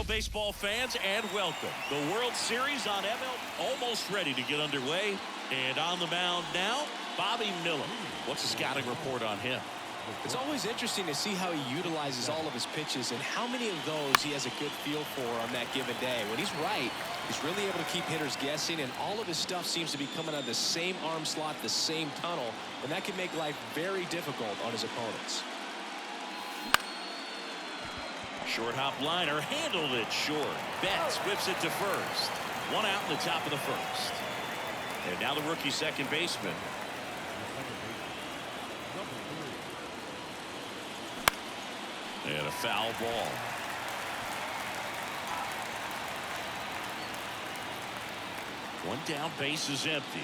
baseball fans, and welcome. The World Series on ML almost ready to get underway. And on the mound now, Bobby Miller. What's the scouting report on him? It's always interesting to see how he utilizes all of his pitches and how many of those he has a good feel for on that given day. When he's right, he's really able to keep hitters guessing, and all of his stuff seems to be coming out of the same arm slot, the same tunnel, and that can make life very difficult on his opponents. Short hop liner, handled it short. Betts whips it to first. One out in the top of the first. And now the rookie second baseman. And a foul ball. One down, base is empty.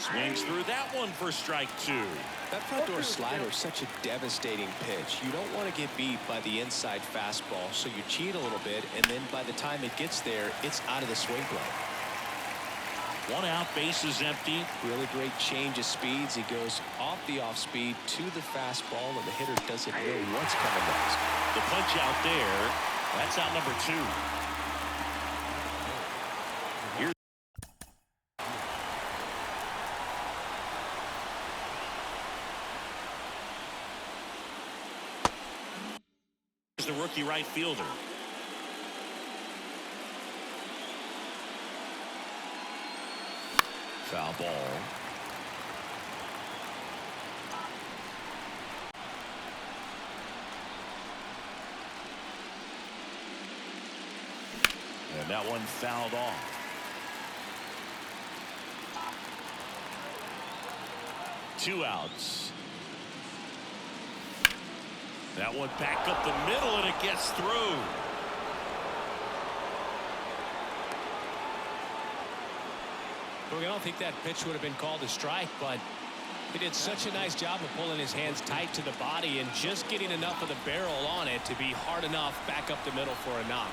Swings through that one for strike two. That front door slider is such a devastating pitch. You don't want to get beat by the inside fastball, so you cheat a little bit, and then by the time it gets there, it's out of the swing play. One out, base is empty. Really great change of speeds. He goes off the off speed to the fastball, and the hitter doesn't know what's coming next. The punch out there. That's out number two. Here's the rookie right fielder. Foul ball. And that one fouled off. Two outs. That one back up the middle, and it gets through. Look, I don't think that pitch would have been called a strike, but he did such a nice job of pulling his hands tight to the body and just getting enough of the barrel on it to be hard enough back up the middle for a knock.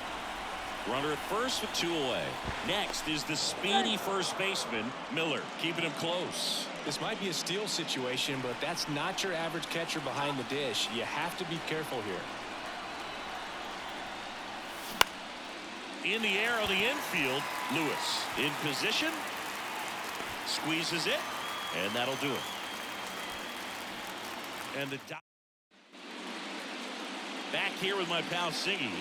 Runner at first with two away. Next is the speedy first baseman, Miller, keeping him close. This might be a steal situation, but that's not your average catcher behind the dish. You have to be careful here. In the air on the infield, Lewis in position. Squeezes it, and that'll do it. And the back here with my pal Siggy.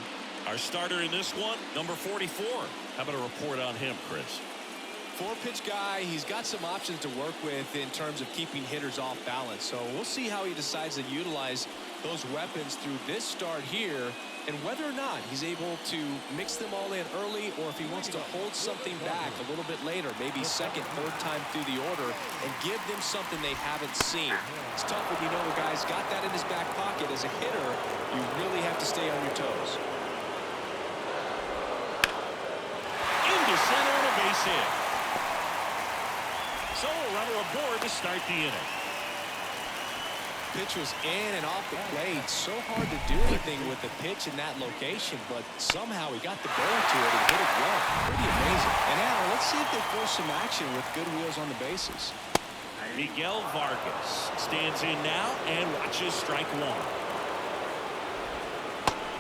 Our starter in this one, number 44. How about a report on him, Chris? Four-pitch guy. He's got some options to work with in terms of keeping hitters off balance. So we'll see how he decides to utilize those weapons through this start here, and whether or not he's able to mix them all in early, or if he wants to hold something back a little bit later, maybe second, third time through the order, and give them something they haven't seen. It's tough when you know a guy's got that in his back pocket. As a hitter, you really have to stay on your toes. Into center and a base hit. So a runner aboard to start the inning. Pitch was in and off the plate. So hard to do anything with the pitch in that location, but somehow he got the barrel to it and hit it well. Pretty amazing. And now let's see if they force some action with good wheels on the bases. Miguel Vargas stands in now and watches strike one.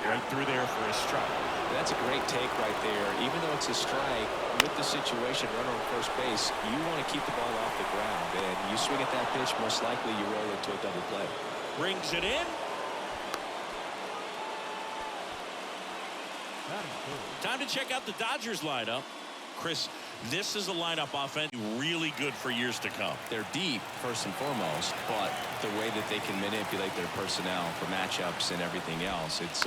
Right through there for a strike. That's a great take right there. Even though it's a strike, with the situation, runner on first base, you want to keep the ball off the ground. And you swing at that pitch, most likely you roll into a double play. Brings it in. Time to check out the Dodgers lineup. Chris, this is a lineup offense really good for years to come. They're deep, first and foremost, but the way that they can manipulate their personnel for matchups and everything else, it's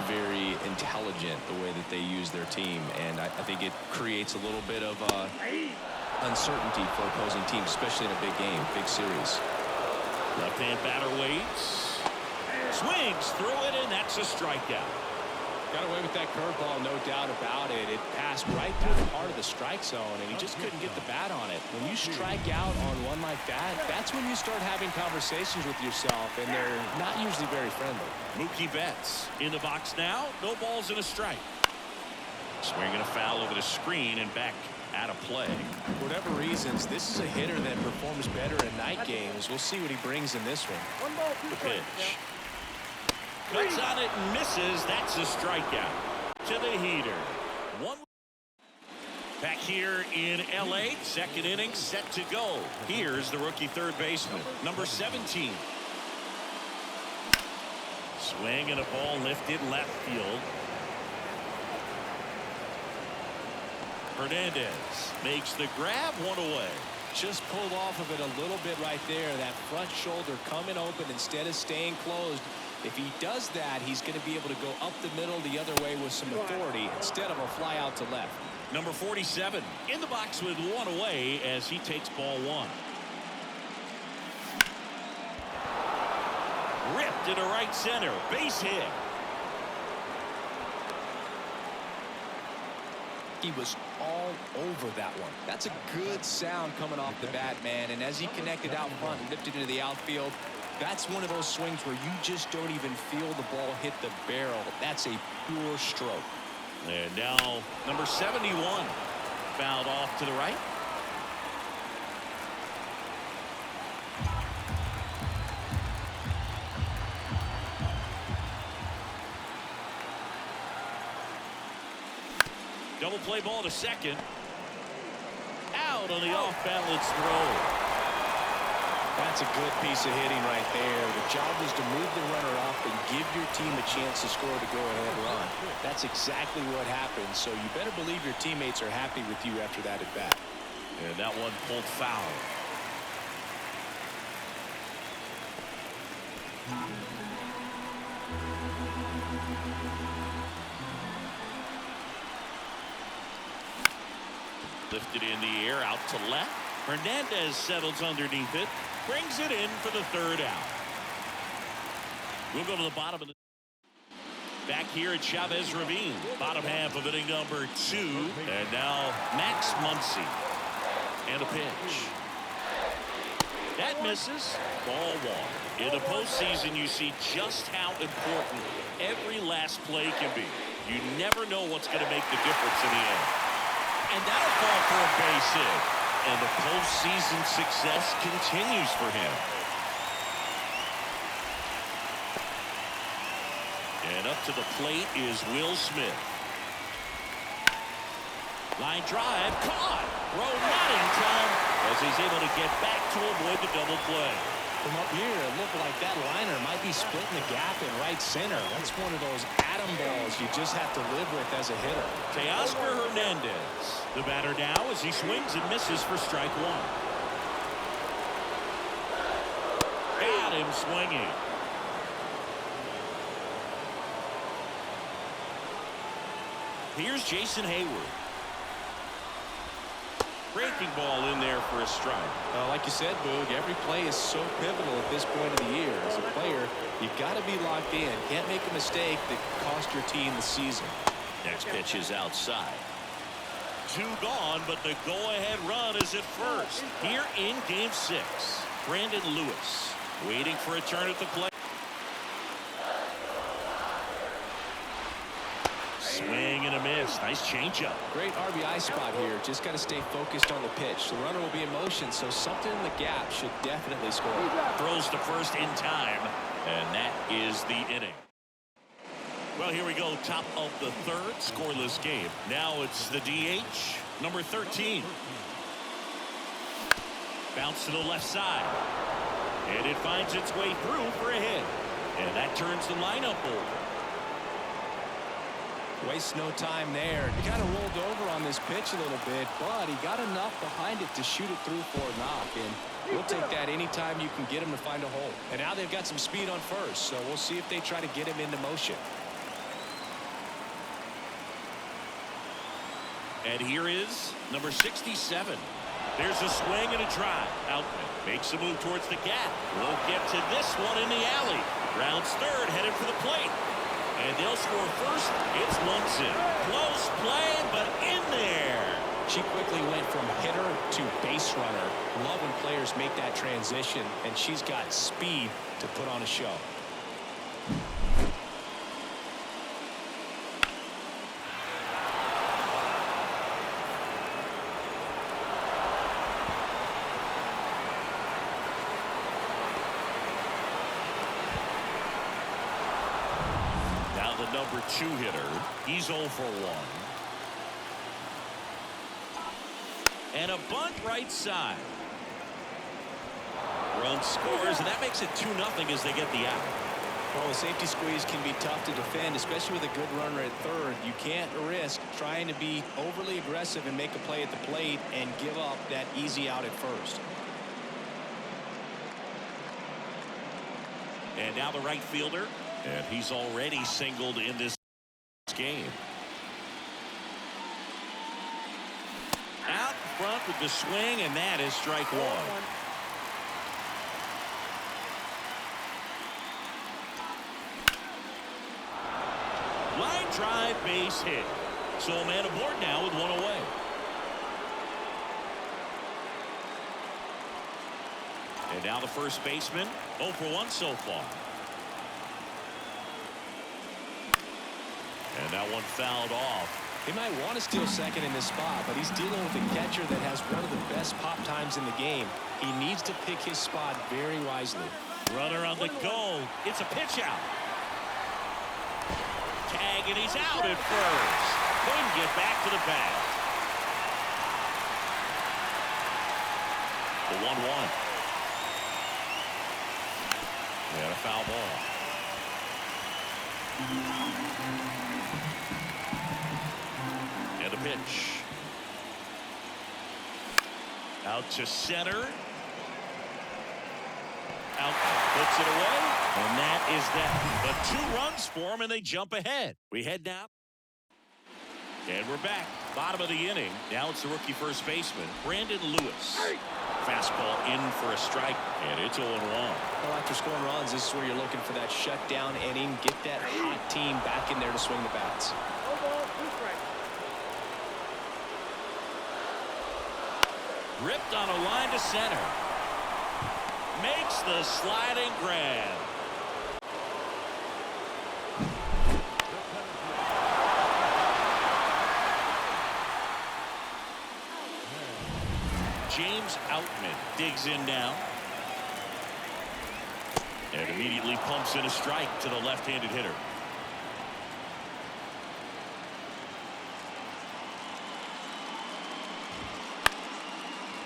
very intelligent the way that they use their team, and I think it creates a little bit of uncertainty for opposing teams, especially in a big game, big series. Left-hand batter waits. Swings through it, and that's a strikeout. Got away with that curveball, no doubt about it. It passed right through the heart of the strike zone, and he just couldn't get the bat on it. When you strike out on one like that, that's when you start having conversations with yourself, and they're not usually very friendly. Mookie Betts in the box now. No balls and a strike. Swinging a foul over the screen and back out of play. For whatever reasons, this is a hitter that performs better in night games. We'll see what he brings in this one. The pitch. Cuts on it and misses. That's a strikeout. To the heater. One. Back here in L.A., second inning set to go. Here's the rookie third baseman, number 17. Swing and a ball lifted left field. Hernandez makes the grab, one away. Just pulled off of it a little bit right there. That front shoulder coming open instead of staying closed. If he does that, he's going to be able to go up the middle the other way with some authority instead of a fly out to left. Number 47 in the box with one away as he takes ball one. Ripped into right center. Base hit. He was all over that one. That's a good sound coming off the bat, man. And as he connected out front and lifted into the outfield, that's one of those swings where you just don't even feel the ball hit the barrel. That's a pure stroke. And now number 71 fouled off to the right. Double play ball to second. Out on the off-balance throw. That's a good piece of hitting right there. The job was to move the runner up and give your team a chance to score the go-ahead run. That's exactly what happened, so you better believe your teammates are happy with you after that at bat. And that one pulled foul. Lifted in the air out to left. Hernandez settles underneath it. Brings it in for the third out. We'll go to the bottom of the. Back here at Chavez Ravine. Bottom half of inning number 2. And now Max Muncy. And a pitch. That misses. Ball one. In the postseason, you see just how important every last play can be. You never know what's going to make the difference in the end. And that'll fall for a base hit. And the postseason success continues for him. And up to the plate is Will Smith. Line drive, caught. Throw not in time as he's able to get back to avoid the double play. From up here, it looked like that liner might be splitting the gap in right center. That's one of those atom balls you just have to live with as a hitter. Teoscar Hernandez. The batter now as he swings and misses for strike one. Got him swinging. Here's Jason Hayward. Breaking ball in there for a strike. Like you said, Boog, every play is so pivotal at this point of the year. As a player, you got to be locked in. Can't make a mistake that could cost your team the season. Next pitch is outside. 2 gone, but the go-ahead run is at first. Here in Game 6, Brandon Lewis waiting for a turn at the plate. Swing and a miss. Nice changeup. Great RBI spot here. Just got to stay focused on the pitch. The runner will be in motion, so something in the gap should definitely score. Throws to first in time, and that is the inning. Well, here we go. Top of the third. Scoreless game. Now it's the DH, number 13. Bounce to the left side. And it finds its way through for a hit. And that turns the lineup over. Waste no time there. He kind of rolled over on this pitch a little bit, but he got enough behind it to shoot it through for a knock. And we'll take that anytime you can get him to find a hole. And now they've got some speed on first, so we'll see if they try to get him into motion. And here is number 67. There's a swing and a drive. Outman makes a move towards the gap. Won't get to this one in the alley. Rounds third, headed for the plate. And they'll score first. It's Munson. Close play, but in there. She quickly went from hitter to base runner. Love when players make that transition, and she's got speed to put on a show. for 2 hitter. He's 0 for 1. And a bunt right side. Run scores, and that makes it 2-0 as they get the out. Well, the safety squeeze can be tough to defend, especially with a good runner at third. You can't risk trying to be overly aggressive and make a play at the plate and give up that easy out at first. And now the right fielder, and he's already singled in this game. Out front with the swing, and that is strike 1. Line drive, base hit. So a man aboard now with 1 away. And now the first baseman, 0 for 1 so far. And that one fouled off. He might want to steal second in this spot, but he's dealing with a catcher that has one of the best pop times in the game. He needs to pick his spot very wisely. Runner on the go. It's a pitch out. Tag, and he's out at first. Couldn't get back to the bat. The 1-1. And a foul ball. And a pitch. Out to center. Out, puts it away, and that is that. But 2 runs for him, and they jump ahead. We head now. And we're back. Bottom of the inning. Now it's the rookie first baseman, Brandon Lewis. Fastball in for a strike, and it's 0-1. Well, after scoring runs, this is where you're looking for that shutdown inning. Get that hot team back in there to swing the bats. Ripped on a line to center. Makes the sliding grab. James Outman digs in now. And immediately pumps in a strike to the left-handed hitter.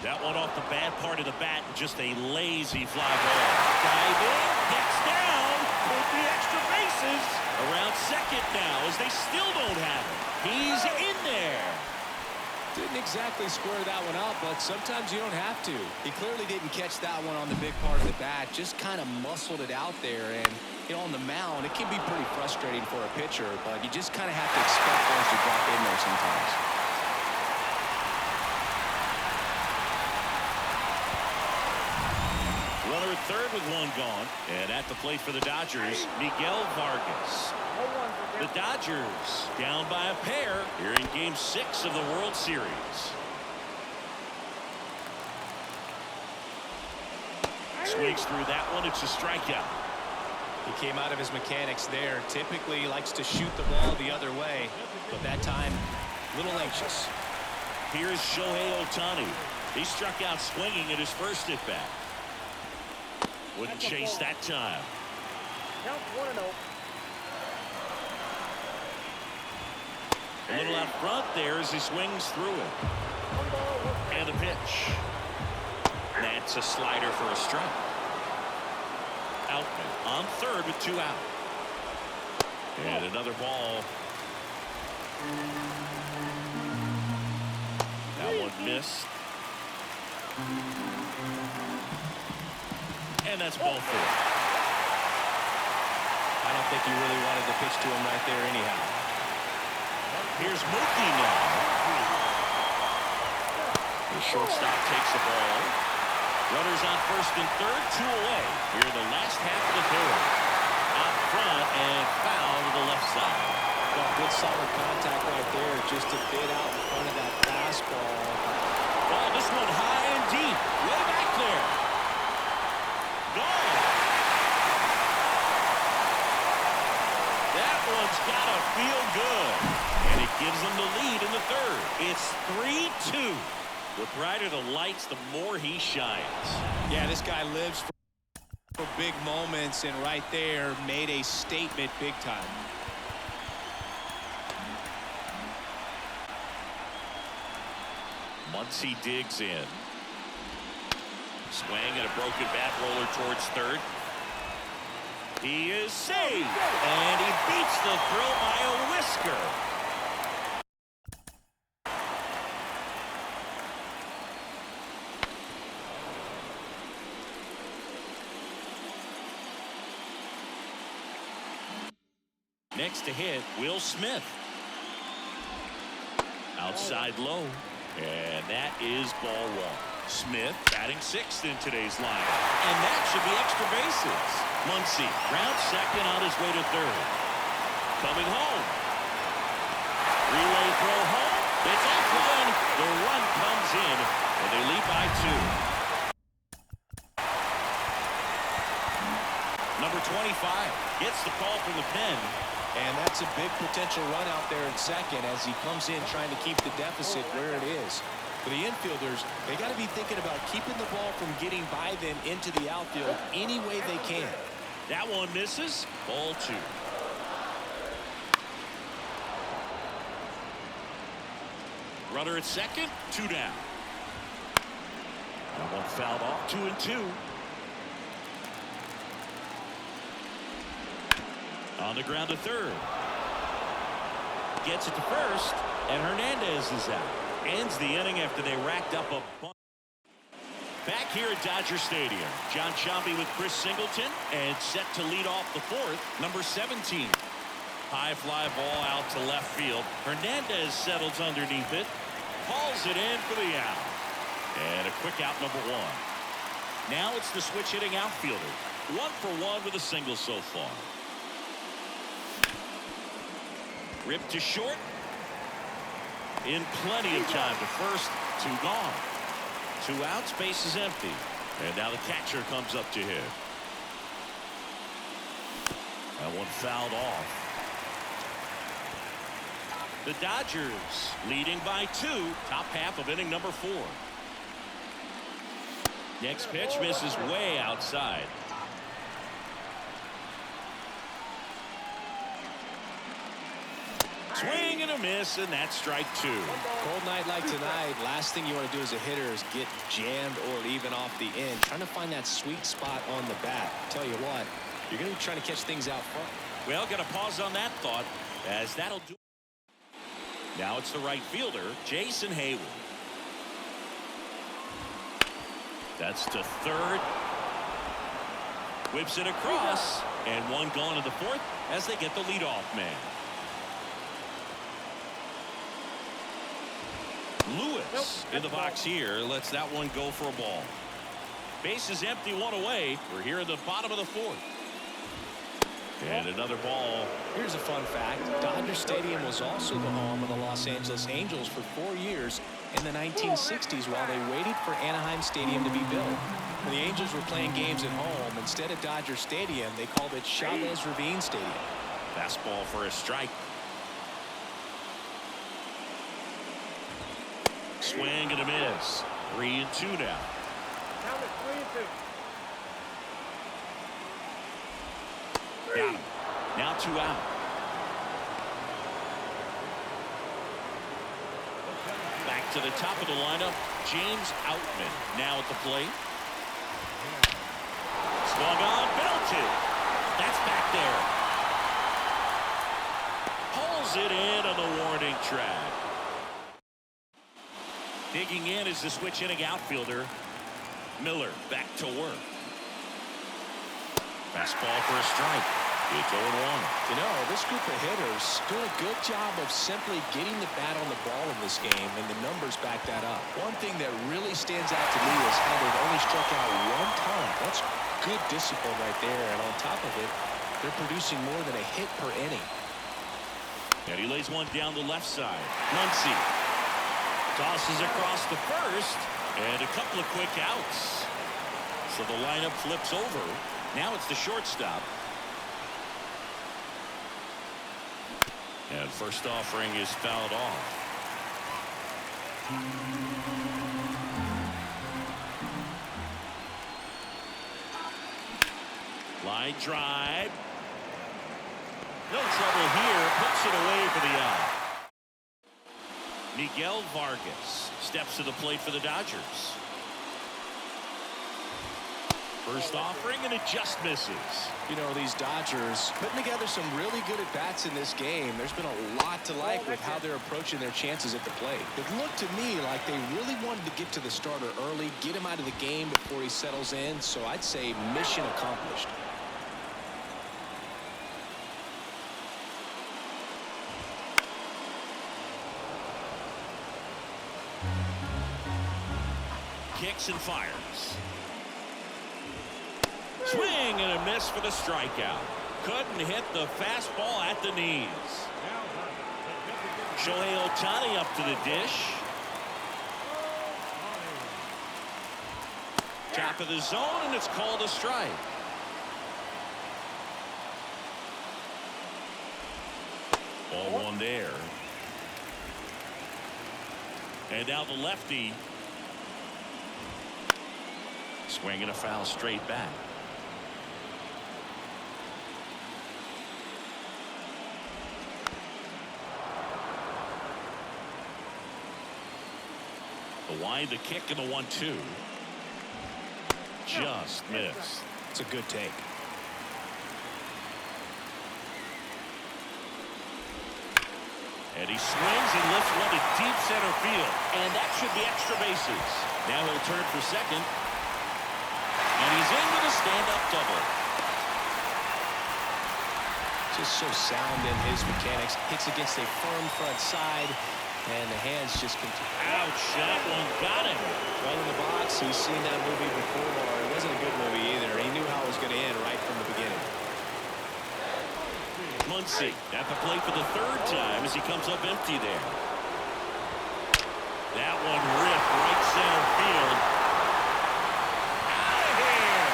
That one off the bad part of the bat, just a lazy fly ball. Diving, gets down, with the extra bases. Around second now as they still don't have it. He's in there. Didn't exactly square that one up, but sometimes you don't have to. He clearly didn't catch that one on the big part of the bat, just kind of muscled it out there. And, you know, on the mound, it can be pretty frustrating for a pitcher, but you just kind of have to expect those to drop in there sometimes. Runner at third with 1 gone. And at the plate for the Dodgers, Miguel Vargas. The Dodgers down by a pair here in Game 6 of the World Series. Swings through that one. It's a strikeout. He came out of his mechanics there. Typically he likes to shoot the ball the other way, but that time a little anxious. Here's Shohei Ohtani. He struck out swinging at his first at bat. Wouldn't chase that time. Count 1-0. A little out front there as he swings through it. And a pitch. That's a slider for a strike. Outman on third with 2 out. And another ball. That one missed. And that's ball 4. I don't think you really wanted to pitch to him right there anyhow. Here's Mookie now. The shortstop takes the ball. Runners on first and third, 2 away. Here in the last half of the third. Out front and foul to the left side. Well, good solid contact right there. Just a bit out in front of that fastball. Oh, this one high and deep. Way back there. Gone. That one's got to feel good. And it gives them the lead in the third. It's 3-2. The brighter the lights, the more he shines. Yeah, this guy lives for big moments, and right there made a statement big time. Muncy digs in. Swing and a broken bat roller towards third. He is saved, and he beats the throw by a whisker. Next to hit, Will Smith. Outside low, and that is ball one. Smith batting sixth in today's lineup, and that should be extra bases. Muncy round second on his way to third. Coming home. Relay throw home. It's off one. The run comes in, and they lead by 2. Number 25 gets the call from the pen. And that's a big potential run out there in second as he comes in trying to keep the deficit where it is. For the infielders, they got to be thinking about keeping the ball from getting by them into the outfield any way they can. That one misses. Ball 2. Runner at second, 2 down. That one fouled off, 2-2. On the ground to third. Gets it to first, and Hernandez is out. Ends the inning after they racked up a bunch. Back here at Dodger Stadium, John Sciambi with Chris Singleton, and set to lead off the fourth, number 17. High fly ball out to left field. Hernandez settles underneath it, hauls it in for the out. And a quick out, number 1. Now it's the switch hitting outfielder. 1 for 1 with a single so far. Ripped to short. In plenty of time to first. 2 gone. 2 outs, base is empty. And now the catcher comes up to hit. That one fouled off. The Dodgers leading by 2. Top half of inning number 4. Next pitch misses way outside. Swing and a miss, and that's strike 2. Cold night like tonight, last thing you want to do as a hitter is get jammed or even off the end. Trying to find that sweet spot on the bat. Tell you what, you're going to be trying to catch things out front. Well, got to pause on that thought, as that'll do. Now it's the right fielder, Jason Hayward. That's to third. Whips it across, and 1 gone in the fourth as they get the leadoff man. Lewis in the box here lets that one go for a ball. Base is empty, 1 away. We're here in the bottom of the fourth. And another ball. Here's a fun fact. Dodger Stadium was also the home of the Los Angeles Angels for 4 years in the 1960s while they waited for Anaheim Stadium to be built. When the Angels were playing games at home, instead of Dodger Stadium, they called it Chavez Ravine Stadium. Fastball for a strike. Swing and a miss. 3-2 now. Count it 3-2. Got him. Now 2 out. Back to the top of the lineup, James Outman now at the plate. Swung on, belted. That's back there. Pulls it in on the warning track. Digging in is the switch hitting outfielder. Miller back to work. Fastball for a strike. It's 0-1. You know, this group of hitters do a good job of simply getting the bat on the ball in this game, and the numbers back that up. One thing that really stands out to me is how they've only struck out 1 time. That's good discipline right there, and on top of it, they're producing more than a hit per inning. And he lays one down the left side. Muncy tosses across the first, and a couple of quick outs. So the lineup flips over. Now it's the shortstop. And first offering is fouled off. Line drive. No trouble here. Puts it away for the out. Miguel Vargas steps to the plate for the Dodgers. First offering, and it just misses. You know, these Dodgers putting together some really good at-bats in this game. There's been a lot to like with how they're approaching their chances at the plate. It looked to me like they really wanted to get to the starter early, get him out of the game before he settles in. So I'd say mission accomplished. Kicks and fires. Swing and a miss for the strikeout. Couldn't hit the fastball at the knees. Shohei Ohtani up to the dish. Top of the zone, and it's called a strike. Ball one there. And now the lefty. Swinging a foul straight back. The wind, the kick, and the 1-2. Just missed. It's a good take. And he swings and lifts one to deep center field. And that should be extra bases. Now he'll turn for second. And he's in with a stand-up double. Just so sound in his mechanics. Hits against a firm front side. And the hands just continue. Ouch, that one got him. Right in the box. He's seen that movie before. It wasn't a good movie either. He knew how it was going to end right from the beginning. Muncy at the plate for the third time as he comes up empty there. That one ripped right center field. Out of here.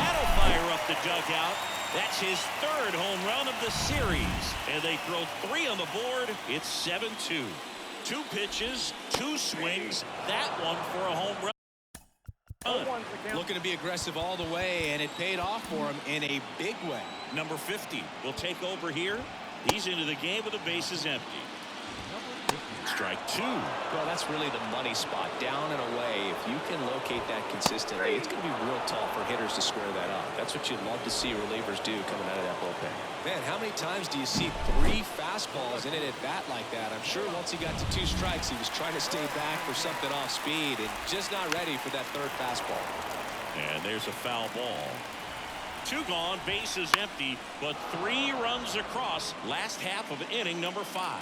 That'll fire up the dugout. That's his third home run of the series. And they throw 3 on the board. It's 7-2. 2 pitches, 2 swings. That one for a home run. Looking to be aggressive all the way, and it paid off for him in a big way. Number 50 will take over here. He's into the game with the bases empty. Strike 2. Well, that's really the money spot, down and away. If you can locate that consistently, it's going to be real tough for hitters to square that up. That's what you'd love to see relievers do coming out of that bullpen. Man, how many times do you see 3 fastballs in an at-bat like that? I'm sure once he got to 2 strikes, he was trying to stay back for something off speed and just not ready for that 3rd fastball. And there's a foul ball. 2 gone, bases empty, but 3 runs across last half of inning number 5.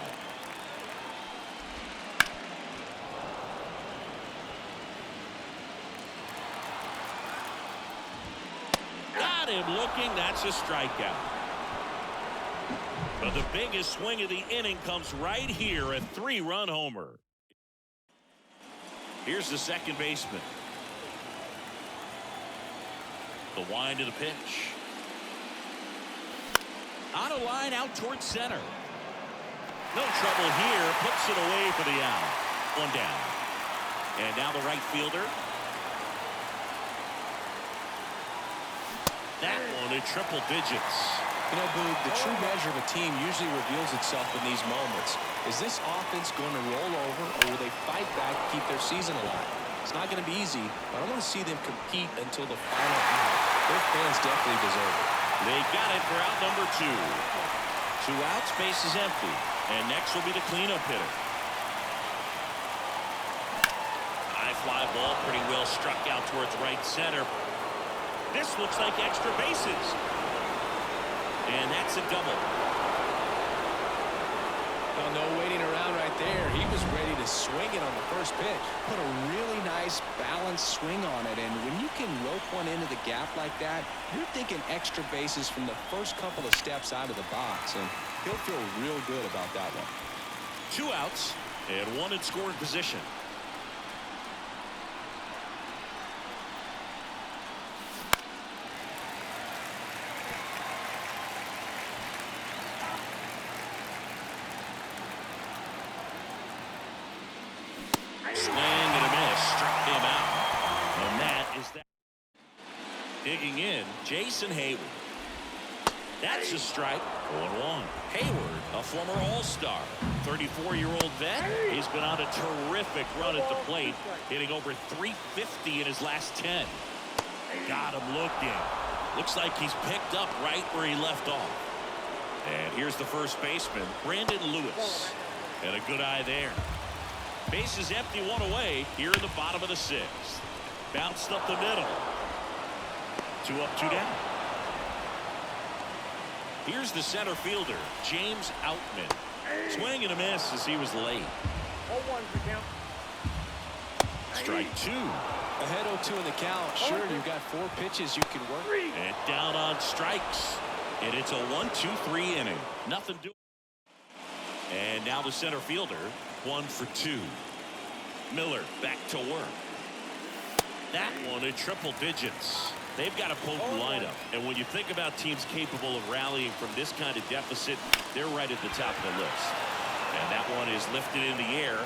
Got him looking. That's a strikeout. But the biggest swing of the inning comes right here, a 3-run homer. Here's the second baseman. The wind of the pitch. On a line out towards center. No trouble here. Puts it away for the out. 1 down. And now the right fielder. That one in triple digits. You know, Boog, the true measure of a team usually reveals itself in these moments. Is this offense going to roll over, or will they fight back to keep their season alive? It's not going to be easy, but I want to see them compete until the final out. Their fans definitely deserve it. They got it for out number 2. 2 outs, base is empty. And next will be the cleanup hitter. High fly ball, pretty well struck out towards right center. This looks like extra bases. And that's a double. Well, no waiting around right there. He was ready to swing it on the first pitch. Put a really nice balanced swing on it. And when you can rope one into the gap like that, you're thinking extra bases from the first couple of steps out of the box. And he'll feel real good about that one. 2 outs and 1 in scoring position. Swing and a miss. Struck him out. And that is that. Digging in, Jason Hayward. That's a strike. 0-1. Hayward, a former All-Star, 34-year-old vet. He's been on a terrific run at the plate, hitting over .350 in his last 10. Got him looking. Looks like he's picked up right where he left off. And here's the first baseman, Brandon Lewis. And a good eye there. Base is empty, one away here in the bottom of the sixth. Bounced up the middle. 2 up, 2 down. Here's the center fielder, James Outman. Swing and a miss as he was late. 0-1 for count. Strike 2. Ahead 0-2 in the count. Sure, you've got 4 pitches you can work. And down on strikes. And it's a 1-2-3 inning. Nothing doing. And now the center fielder, 1 for 2. Miller back to work. That one at triple digits. They've got a potent lineup. And when you think about teams capable of rallying from this kind of deficit, they're right at the top of the list. And that one is lifted in the air.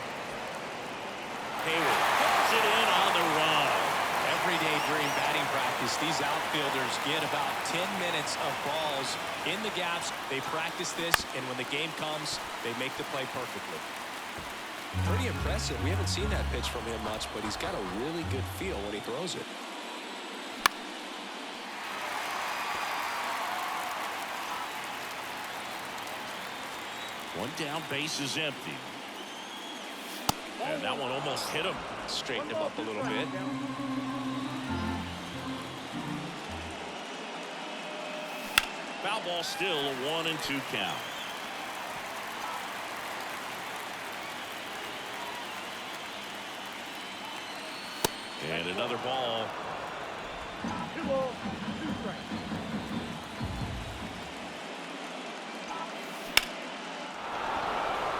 Hayward puts it in on the run. Every day during batting practice, these outfielders get about 10 minutes of balls in the gaps. They practice this, and when the game comes, they make the play perfectly. Pretty impressive. We haven't seen that pitch from him much, but he's got a really good feel when he throws it. One down, base is empty. And that one almost hit him. Straightened him up a little bit. Foul ball still, a 1-2 count. And another ball. 2 balls, 2 strikes.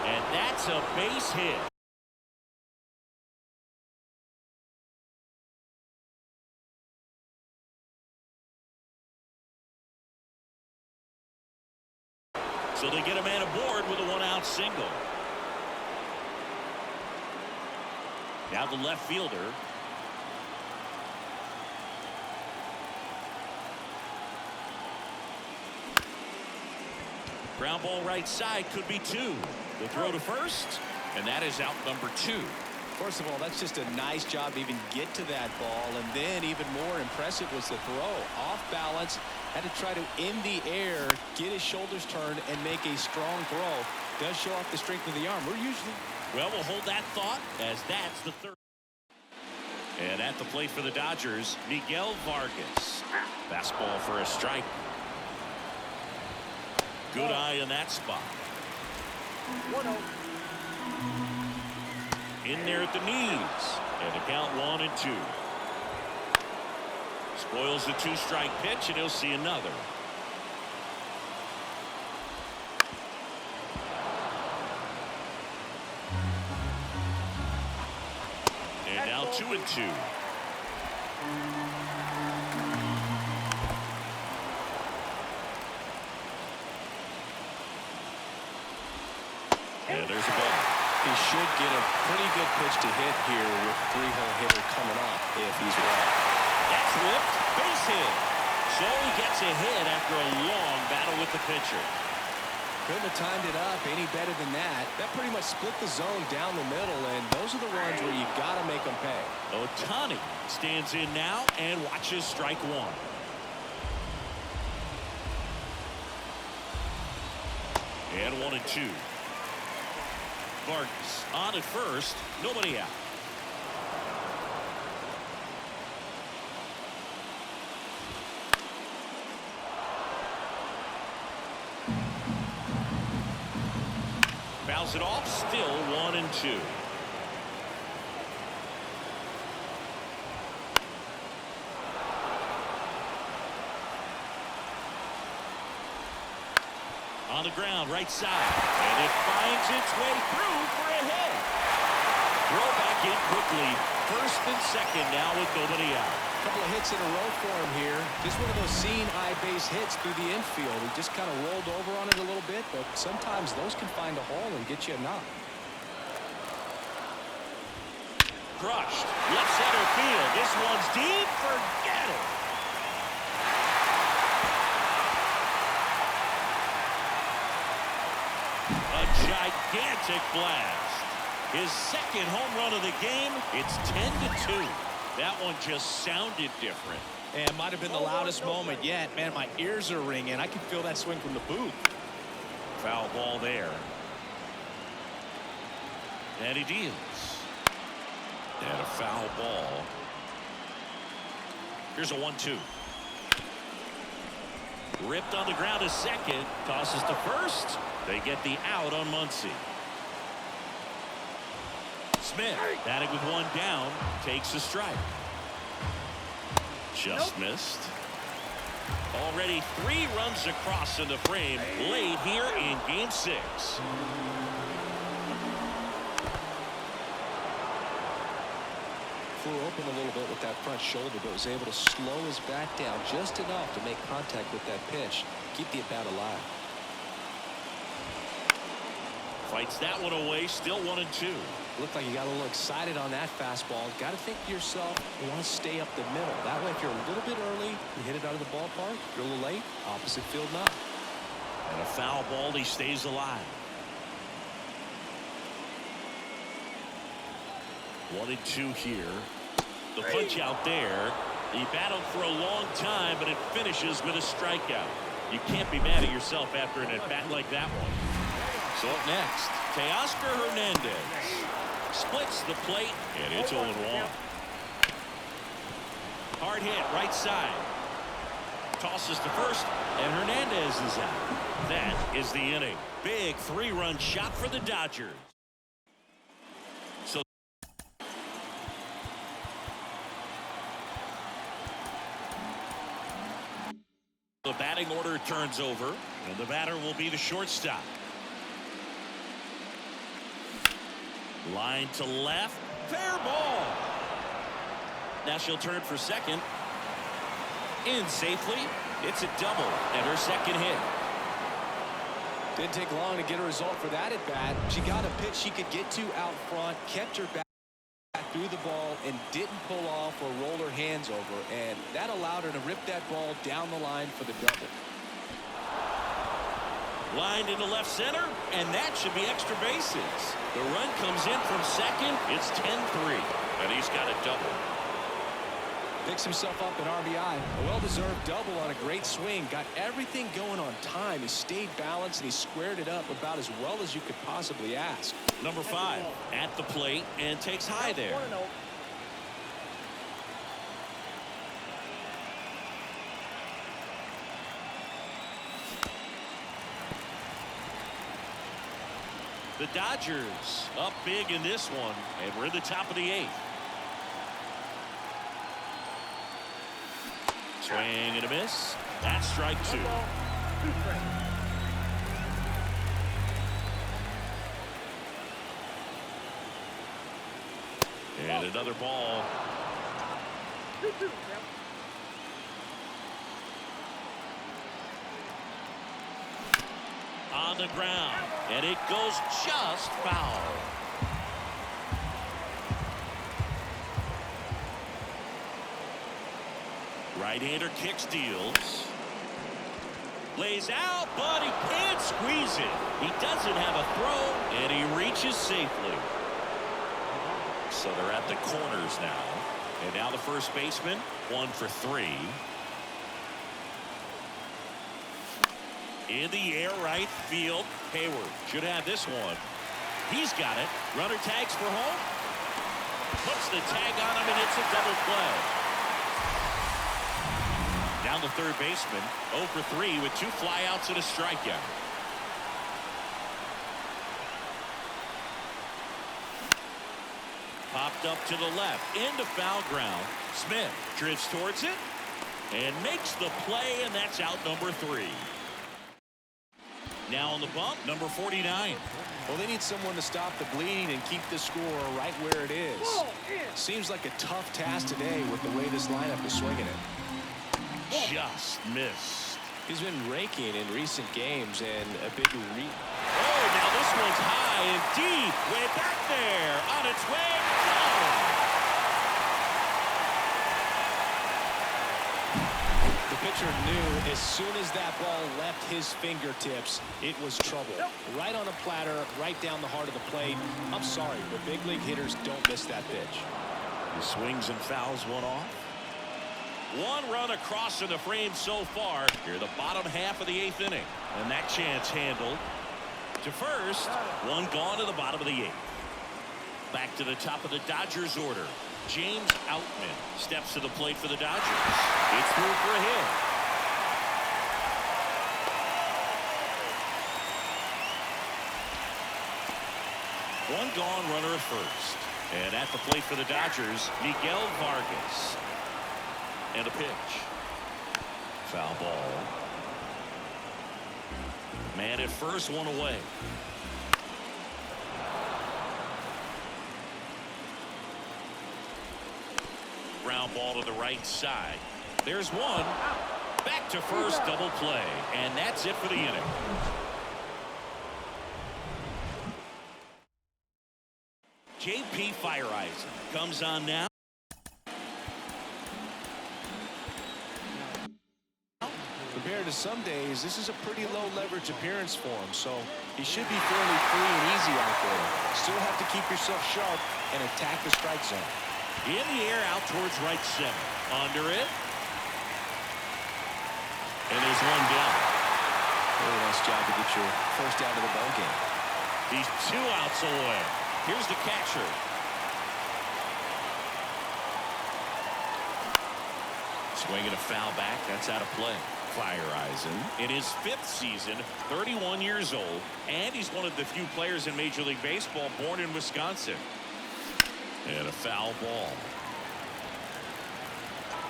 And that's a base hit. So they get a man aboard with a 1-out single. Now the left fielder. Ground ball right side, could be 2. The throw to first, and that is out number 2. First of all, that's just a nice job to even get to that ball, and then even more impressive was the throw. Off balance, had to try to in the air, get his shoulders turned, and make a strong throw. Does show off the strength of the arm. We'll hold that thought, as that's the third. And at the plate for the Dodgers, Miguel Vargas. Fastball for a strike. Good eye in that spot. 1-0. In there at the knees. And the count 1-2. Spoils the 2-strike pitch, and he'll see another. And now 2-2. And there's a ball. He should get a pretty good pitch to hit here with 3-hole hitter coming up if he's right. That's whipped, base hit. So he gets a hit after a long battle with the pitcher. Couldn't have timed it up any better than that. That pretty much split the zone down the middle, and those are the ones where you got to make them pay. Ohtani stands in now and watches strike 1. And 1-2. Vargas on at first, nobody out. Fouls it off, still 1-2. On the ground, right side. And it finds its way through for a hit. Throw back in quickly. First and second now with nobody out. A couple of hits in a row for him here. Just one of those seeing eye base hits through the infield. He just kind of rolled over on it a little bit, but sometimes those can find a hole and get you a knock. Crushed. Left center field. This one's deep. Forget it. A gigantic blast. His second home run of the game. It's 10-2. That one just sounded different. And it might have been the loudest moment yet. Man, my ears are ringing. I can feel that swing from the booth. Foul ball there. And he deals. And a foul ball. Here's a 1-2. Ripped on the ground to second. Tosses to first. They get the out on Muncy. Smith batting with one down. Takes a strike. Just missed. Already 3 runs across in the frame late here in game 6. Flew open a little bit with that front shoulder, but was able to slow his bat down just enough to make contact with that pitch. Keep the at-bat alive. Fights that one away. Still 1-2. Looked like you got a little excited on that fastball. Got to think to yourself, you want to stay up the middle. That way, if you're a little bit early, you hit it out of the ballpark. If you're a little late, opposite field not. And a foul ball. He stays alive. 1-2 here. The punch out there. He battled for a long time, but it finishes with a strikeout. You can't be mad at yourself after an at-bat like that one. So up next, Teoscar Hernandez splits the plate, and it's 0-1. Hard hit right side. Tosses to first, and Hernandez is out. That is the inning. Big 3-run shot for the Dodgers. So the batting order turns over, and the batter will be the shortstop. Line to left. Fair ball. Now she'll turn for second. In safely. It's a double and her second hit. Didn't take long to get a result for that at bat. She got a pitch she could get to out front, kept her back through the ball, and didn't pull off or roll her hands over. And that allowed her to rip that ball down the line for the double. Lined into left center, and that should be extra bases. The run comes in from second. It's 10-3, and he's got a double. Picks himself up an RBI. A well-deserved double on a great swing. Got everything going on time. He stayed balanced, and he squared it up about as well as you could possibly ask. Number 5 at the plate and takes high there. 1-0. The Dodgers up big in this one, and we're in the top of the 8th. Swing and a miss. That's strike 2. 1 ball, 2 strikes. And another ball. 2-2. Count. On the ground, and it goes just foul. Right-hander kicks, deals. Lays out, but he can't squeeze it. He doesn't have a throw, and he reaches safely. So they're at the corners now. And now the first baseman, 1 for 3. In the air right field. Hayward should have this one. He's got it. Runner tags for home. Puts the tag on him, and it's a double play. Down the third baseman. 0 for 3 with 2 flyouts and a strikeout. Popped up to the left. Into foul ground. Smith drifts towards it and makes the play, and that's out number 3. Now on the bump, number 49. Well, they need someone to stop the bleeding and keep the score right where it is. Ball in. Seems like a tough task today with the way this lineup is swinging it. Just missed. He's been raking in recent games, and a big Oh, now this one's high and deep. Way back there. On its way. Gone. The pitcher pitcher knew as soon as that ball left his fingertips, it was trouble. Right on a platter, right down the heart of the plate. I'm sorry, but big league hitters don't miss that pitch. He swings and fouls one off. One run across in the frame so far. Here, the bottom half of the 8th inning. And that chance handled. To first, one gone to the bottom of the 8th. Back to the top of the Dodgers order. James Outman steps to the plate for the Dodgers. It's through for a hit. One gone, runner at first. And at the plate for the Dodgers, Miguel Vargas. And a pitch. Foul ball. Man at first, one away. Ground ball to the right side. There's one. Back to first, double play. And that's it for the inning. J.P. Fireisen comes on now. Compared to some days, this is a pretty low leverage appearance for him, so he should be fairly free and easy out there. Still have to keep yourself sharp and attack the strike zone. In the air, out towards right center. Under it. And there's one down. Really nice job to get your first out of the ball game. He's 2 outs away. Here's the catcher. Swinging a foul back. That's out of play. Fireisen in his 5th season, 31 years old, and he's one of the few players in Major League Baseball born in Wisconsin. And a foul ball.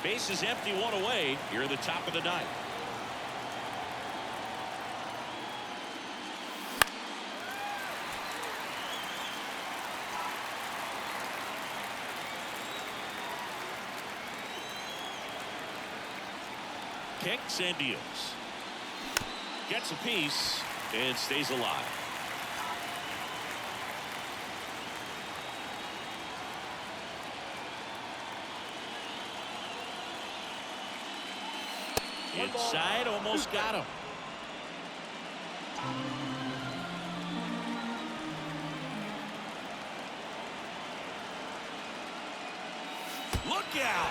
Base is empty, one away here at the top of the 9th. Kicks and deals. Gets a piece and stays alive. Inside, almost got him. Look out!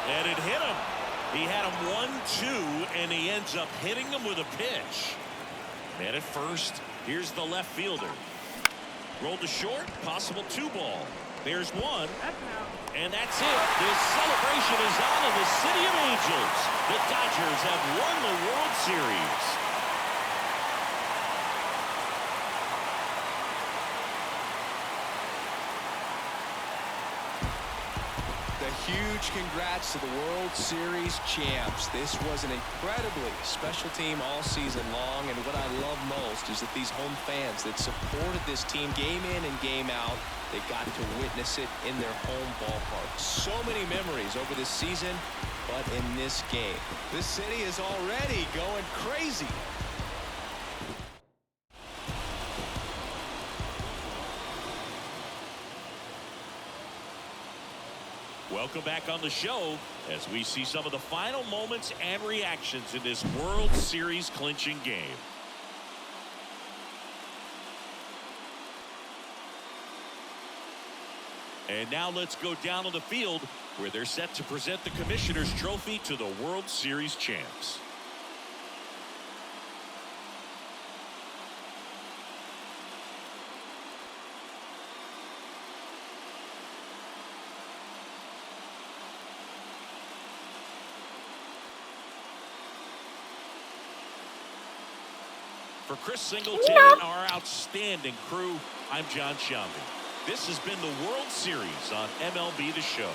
And it hit him. He had him 1-2, and he ends up hitting him with a pitch. Man at first. Here's the left fielder. Rolled to short. Possible 2 ball. There's one. And that's it. This celebration is on in the City of Angels. The Dodgers have won the World Series. A huge congrats to the World Series champs. This was an incredibly special team all season long, and what I love most is that these home fans that supported this team game in and game out, they got to witness it in their home ballpark. So many memories over this season, but in this game, this city is already going crazy. Welcome back on the show as we see some of the final moments and reactions in this World Series clinching game. And now let's go down on the field where they're set to present the Commissioner's Trophy to the World Series champs. For Chris Singleton and our outstanding crew, I'm John Shambi. This has been the World Series on MLB The Show.